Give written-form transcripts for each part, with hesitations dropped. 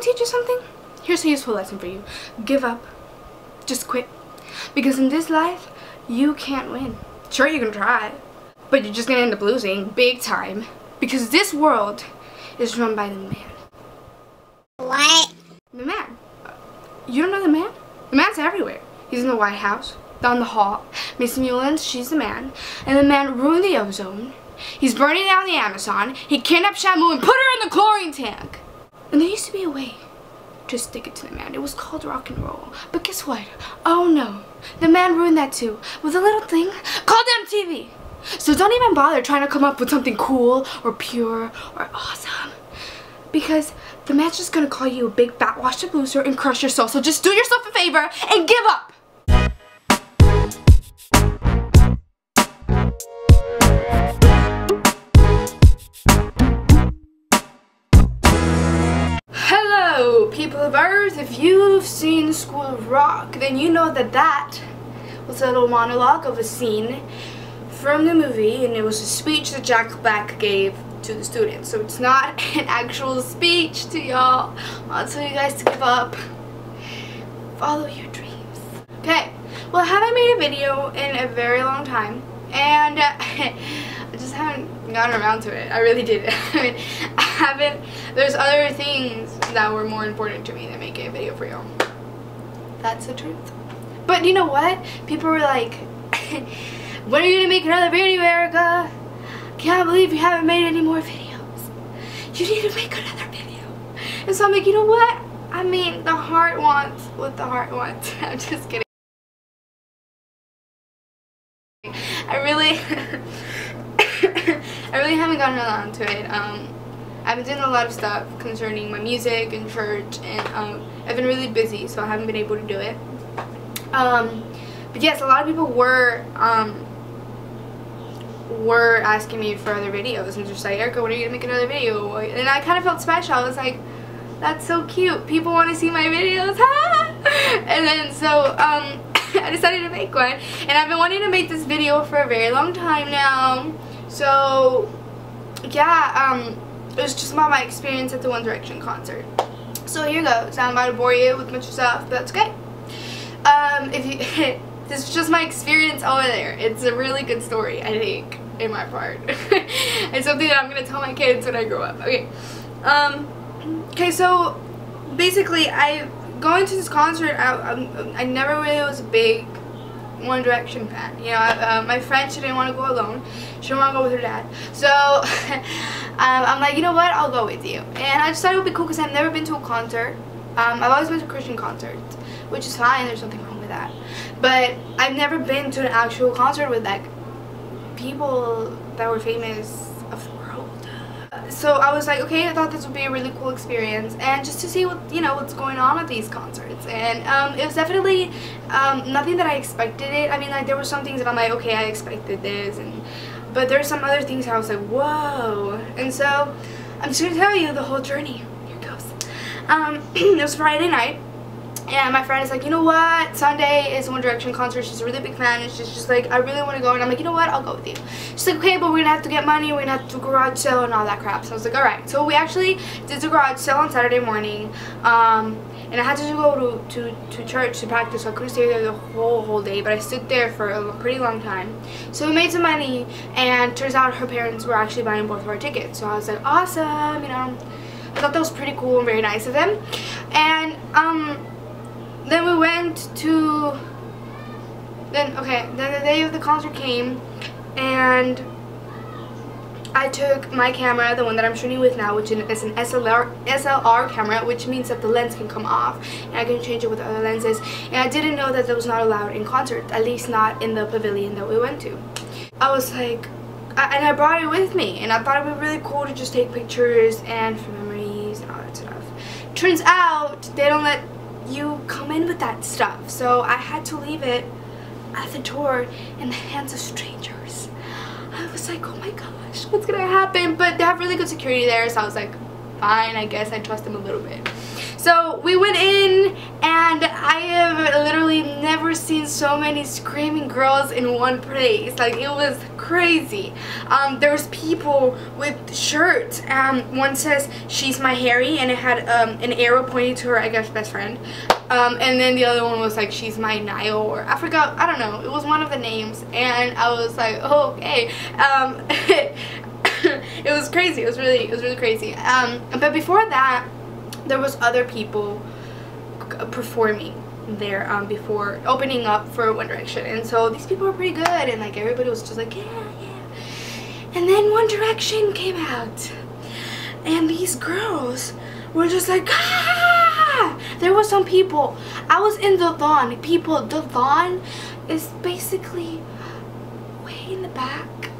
me teach you something? Here's a useful lesson for you. Give up. Just quit. Because in this life, you can't win. Sure, you can try, but you're just gonna end up losing big time. Because this world is run by the man. What? The man. You don't know the man? The man's everywhere. He's in the White House, down the hall. Miss Mullins, she's the man. And the man ruined the ozone. He's burning down the Amazon. He kidnapped Shamu and put her in the chlorine tank. And there used to be a way to stick it to the man. It was called rock and roll. But guess what? Oh no. The man ruined that too. With a little thing called MTV. So don't even bother trying to come up with something cool or pure or awesome. Because the man's just gonna call you a big fat washed up loser and crush your soul. So just do yourself a favor and give up. Hello, people of Earth. If you've seen School of Rock, then you know that that was a little monologue of a scene from the movie, and it was a speech that Jack Black gave to the students. So it's not an actual speech to y'all. I'll tell you guys to give up. Follow your dreams. Okay, well, I haven't made a video in a very long time, and I just haven't gotten around to it. I really did. I mean, I haven't. There's other things that were more important to me than making a video for y'all. That's the truth. But you know what? People were like, when are you gonna make another video, Erica? Can't believe you haven't made any more videos. You need to make another video. And so I'm like, you know what? I mean, the heart wants what the heart wants. I'm just kidding. I really haven't gotten around to it. I've been doing a lot of stuff concerning my music and church, and I've been really busy, so I haven't been able to do it. But yes, a lot of people were asking me for other videos and just like, Erica, when are you gonna make another video? And I kind of felt special. I was like, that's so cute. People want to see my videos. And then so I decided to make one, and I've been wanting to make this video for a very long time now. So yeah, it was just about my experience at the One Direction concert. So here goes. I'm about to bore you with a bunch of stuff, but that's okay. This is just my experience over there. It's a really good story, I think, in my part. It's something that I'm gonna tell my kids when I grow up. Okay. Okay, so basically, going to this concert, I never really was a big One Direction fan. You know, my friend, she didn't want to go alone. She didn't want to go with her dad. So I'm like, you know what? I'll go with you. And I just thought it would be cool because I've never been to a concert. I've always been to Christian concerts, which is fine. There's nothing wrong with that. But I've never been to an actual concert with like people that were famous of the world. So I was like, okay, I thought this would be a really cool experience, and just to see what, you know, what's going on at these concerts. And it was definitely nothing that I expected it. I mean, like, there were some things that I'm like, okay, I expected this, but there's some other things I was like, whoa. And so I'm just gonna tell you the whole journey. Here it goes. It was Friday night, and my friend is like, you know what, Sunday is One Direction concert. She's a really big fan, and she's just like, I really want to go. And I'm like, you know what, I'll go with you. She's like, okay, but we're gonna have to get money, we're gonna have to do garage sale and all that crap. So I was like, alright. So we actually did the garage sale on Saturday morning, and I had to go to church to practice, so I couldn't stay there the whole day, but I stood there for a pretty long time. So we made some money, and turns out her parents were actually buying both of our tickets. So I was like, awesome, you know. I thought that was pretty cool and very nice of them. And then we went to, then the day of the concert came, and I took my camera, the one that I'm shooting with now, which is an SLR camera, which means that the lens can come off and I can change it with other lenses. And I didn't know that was not allowed in concerts, at least not in the pavilion that we went to. I was like, and I brought it with me, and I thought it would be really cool to just take pictures and for memories and all that stuff. Turns out they don't let you come in with that stuff, so I had to leave it at the door in the hands of strangers. I was like, oh my gosh, what's gonna happen? But they have really good security there, so I was like, fine, I guess I trust them a little bit. So we went in, and I have literally never seen so many screaming girls in one place. Like, it was crazy. There was people with shirts. One says, "She's my Harry," and it had an arrow pointing to her, I guess, best friend. And then the other one was like, "She's my Niall," or I forgot, I don't know. It was one of the names, and I was like, oh, okay. It was crazy. It was really crazy. But before that, there was other people performing there before opening up for One Direction, and so these people were pretty good, and like everybody was just like, yeah. And then One Direction came out, and these girls were just like, ah! There was some people. I was in the lawn. The lawn is basically way in the back.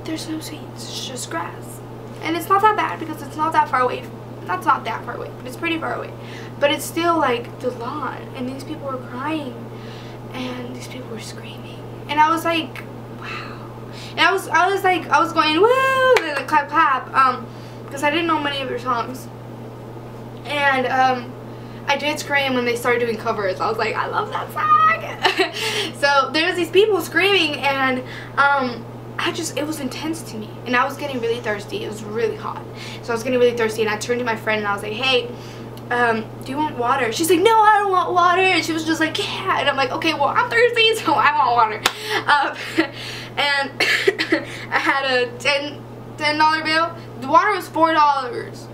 There's no seats. It's just grass, and it's not that bad because it's not that far away. That's not that far away, but it's pretty far away. But it's still like the lawn, and these people were crying, and these people were screaming, and I was like, wow. And I was going woo, and like clap, because I didn't know many of their songs, and I did scream when they started doing covers. I was like, I love that song. So there's these people screaming, and it was intense to me, and I was getting really thirsty. It was really hot, so I was getting really thirsty, and I turned to my friend and I was like, hey, do you want water? She's like, no, I don't want water. And she was just like, yeah. And I'm like, okay, well, I'm thirsty, so I want water. And I had a $10 bill. The water was $4.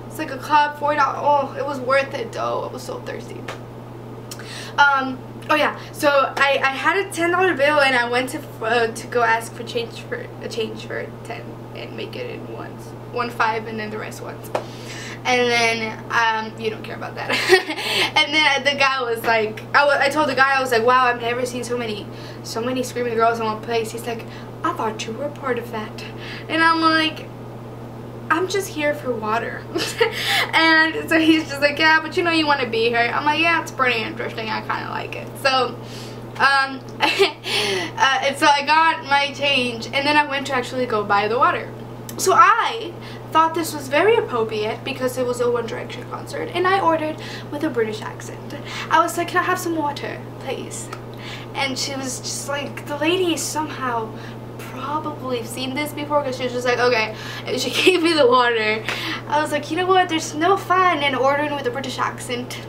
It's like a cup, $4. Oh, it was worth it though. I was so thirsty. Oh yeah, so I had a $10 bill, and I went to go ask for change for 10 and make it in ones, 1 5, and then the rest ones. And then you don't care about that. And then the guy was like, I told the guy, I was like, wow, I've never seen so many screaming girls in one place. He's like, I thought you were a part of that. And I'm like, I'm just here for water. And so he's just like, yeah, but you know you want to be here. I'm like, yeah, it's pretty interesting. I kind of like it. So and so I got my change, and then I went to actually go buy the water. So I thought this was very appropriate because it was a One Direction concert, and I ordered with a British accent. I was like, can I have some water, please? And she was just like, the lady somehow probably seen this before, because she was just like, okay, and she gave me the water. I was like, you know what, there's no fun in ordering with a British accent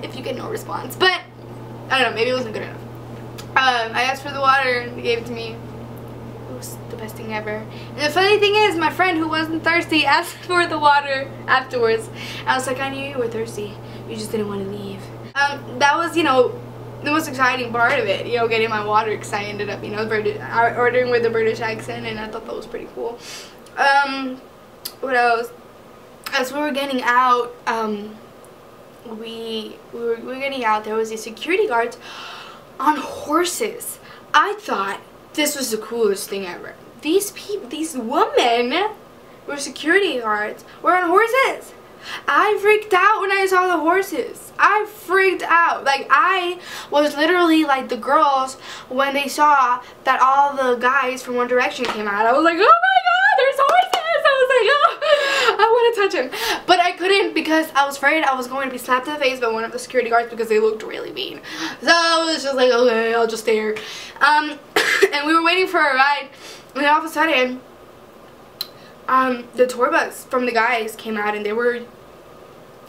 if you get no response. But I don't know, maybe it wasn't good enough. I asked for the water and they gave it to me. It was the best thing ever. And the funny thing is, my friend who wasn't thirsty asked for the water afterwards. I was like, I knew you were thirsty, you just didn't want to leave. That was, you know, the most exciting part of it, you know, getting my water, because I ended up, you know, ordering with a British accent, and I thought that was pretty cool. What else? As we were getting out, we were getting out, there was these security guards on horses. I thought this was the coolest thing ever. These women were security guards, were on horses. I freaked out when I saw the horses. I freaked out. Like, I was literally like the girls when they saw that all the guys from One Direction came out. I was like, oh my god, there's horses! I was like, oh, I want to touch him. But I couldn't, because I was afraid I was going to be slapped in the face by one of the security guards, because they looked really mean. So I was just like, okay, I'll just stare. And we were waiting for a ride, and then all of a sudden, the tour bus from the guys came out, and they were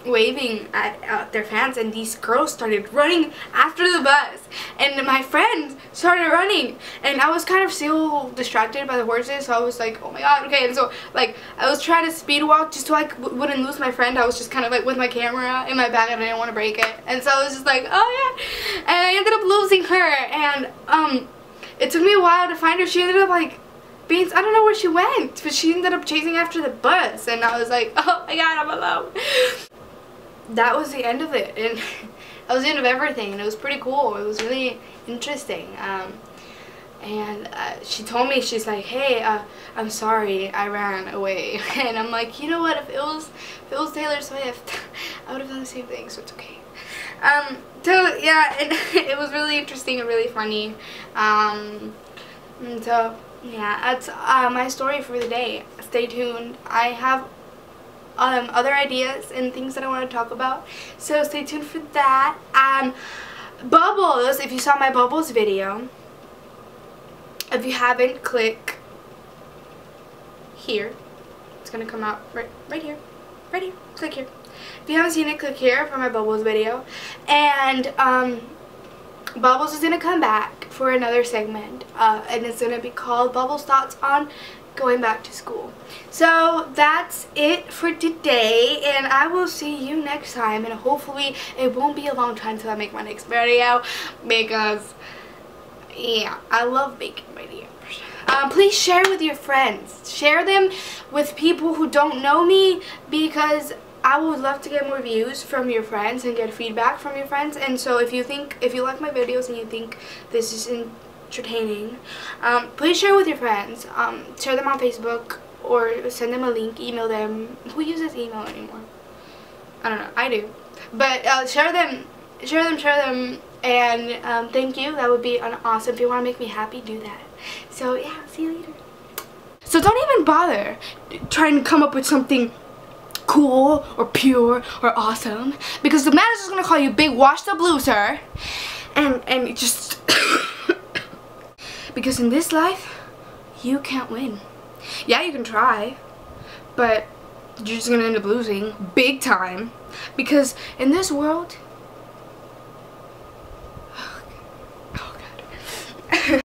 waving at their fans, and these girls started running after the bus, and my friend started running, and I was kind of still distracted by the horses, so I was like, oh my god, okay. And so like I was trying to speed walk just so I wouldn't lose my friend. I was just kind of like with my camera in my bag, and I didn't want to break it, and so I was just like, oh yeah. And I ended up losing her, and it took me a while to find her. She ended up like being, I don't know where she went, but she ended up chasing after the bus, and I was like, oh my god, I'm alone. That was the end of it, and that was the end of everything, and it was pretty cool. It was really interesting. And she told me, she's like, hey, I'm sorry I ran away. And I'm like, you know what, if it was Taylor Swift, I would have done the same thing, so it's okay. So yeah, it was really interesting and really funny. And so yeah, that's my story for the day. Stay tuned. I have other ideas and things that I want to talk about. So stay tuned for that. Bubbles, if you saw my Bubbles video, if you haven't, click here. It's gonna come out right here. Click here. If you haven't seen it, click here for my Bubbles video. And Bubbles is gonna come back for another segment, and it's gonna be called Bubbles Thoughts on Going Back to School. So that's it for today, and I will see you next time, and hopefully it won't be a long time till I make my next video, because yeah, I love making videos. Please share with your friends. Share them with people who don't know me, because I would love to get more views from your friends and get feedback from your friends. And so if you like my videos and you think this is entertaining, please share with your friends. Share them on Facebook or send them a link, email them. Who uses email anymore? I don't know, I do. But share them, and thank you. That would be awesome. If you want to make me happy, do that. So yeah, see you later. So don't even bother trying to come up with something cool or pure or awesome, because the manager's gonna call you big washed up loser, and just because in this life you can't win. Yeah, you can try, but you're just gonna end up losing big time, because in this world